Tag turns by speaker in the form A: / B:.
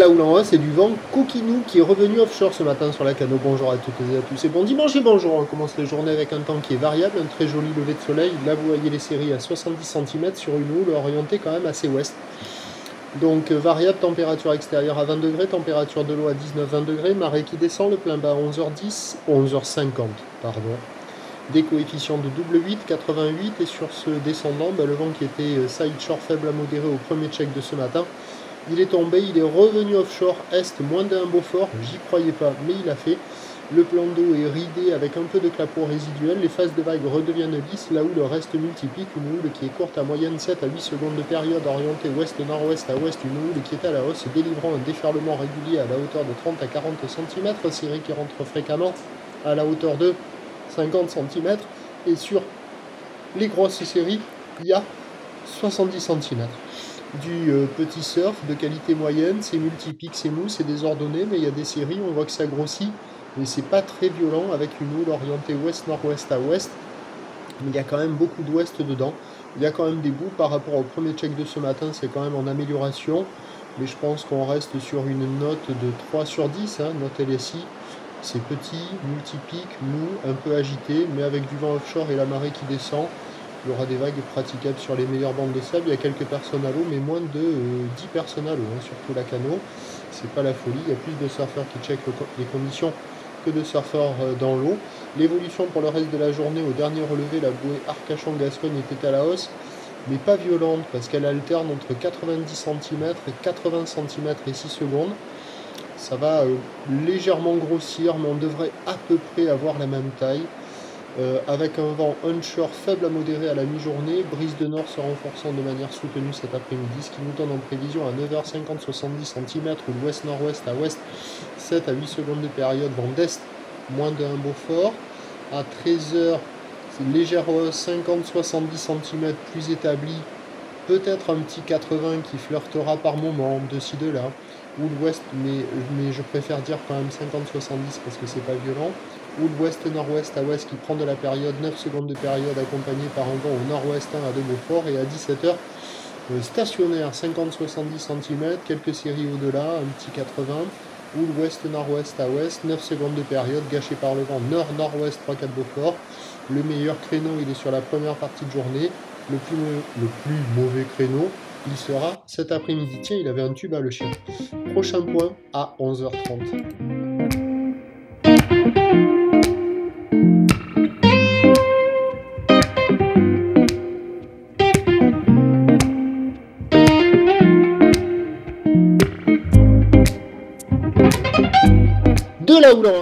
A: la houle en hausse et du vent coquinou qui est revenu offshore ce matin sur la Cano. Bonjour à toutes et à tous et bon dimanche et bonjour. On commence les journées avec un temps qui est variable, un très joli lever de soleil. Là vous voyez les séries à 70 cm sur une houle orientée quand même assez ouest. Donc variable, température extérieure à 20 degrés, température de l'eau à 19-20 degrés, marée qui descend, le plein bas à 11h10, 11h50 pardon. Des coefficients de double 8, 88 et sur ce descendant, le vent qui était side shore faible à modéré au premier check de ce matin, il est tombé, il est revenu offshore est, moins d'un Beaufort, j'y croyais pas, mais il a fait. Le plan d'eau est ridé avec un peu de clapot résiduel, les phases de vague redeviennent lisses, là où le reste multiplique, une houle qui est courte à moyenne 7 à 8 secondes de période, orientée ouest-nord-ouest à ouest, une houle qui est à la hausse, délivrant un déferlement régulier à la hauteur de 30 à 40 cm, série qui rentre fréquemment à la hauteur de 50 cm, et sur les grosses séries, il y a 70 cm. Du petit surf de qualité moyenne, c'est multipique, c'est mou, c'est désordonné, mais il y a des séries, on voit que ça grossit, mais c'est pas très violent, avec une houle orientée ouest-nord-ouest à ouest, mais il y a quand même beaucoup d'ouest dedans. Il y a quand même des bouts par rapport au premier check de ce matin, c'est quand même en amélioration, mais je pense qu'on reste sur une note de 3 sur 10, note LSI. C'est petit, multipique, mou, un peu agité, mais avec du vent offshore et la marée qui descend, il y aura des vagues praticables sur les meilleures bandes de sable. Il y a quelques personnes à l'eau, mais moins de 10 personnes à l'eau, surtout la Cano. C'est pas la folie, il y a plus de surfeurs qui checkent les conditions que de surfeurs dans l'eau. L'évolution pour le reste de la journée, au dernier relevé, la bouée Arcachon-Gascogne était à la hausse, mais pas violente, parce qu'elle alterne entre 90 cm et 80 cm et 6 secondes. Ça va légèrement grossir, mais on devrait à peu près avoir la même taille. Avec un vent onshore faible à modéré à la mi-journée, brise de nord se renforçant de manière soutenue cet après-midi, ce qui nous donne en prévision à 9h50 70 cm ou l'ouest-nord-ouest à ouest, 7 à 8 secondes de période, vent d'est, moins de 1 Beaufort. À 13h, c'est légère hausse, 50-70 cm plus établi, peut-être un petit 80 qui flirtera par moment, de ci de là, ou l'ouest, mais je préfère dire quand même 50-70 parce que c'est pas violent, ou l'ouest-nord-ouest à ouest qui prend de la période, 9 secondes de période accompagné par un vent au nord-ouest 1 à 2 Beaufort, et à 17h, stationnaire 50-70 cm, quelques séries au-delà, un petit 80, ou l'ouest-nord-ouest à ouest, 9 secondes de période, gâché par le vent nord-nord-ouest 3-4 Beaufort. Le meilleur créneau, il est sur la première partie de journée. Le plus mauvais créneau, il sera cet après-midi. Tiens, il avait un tube à le chien. Prochain point à 11h30. De la houle en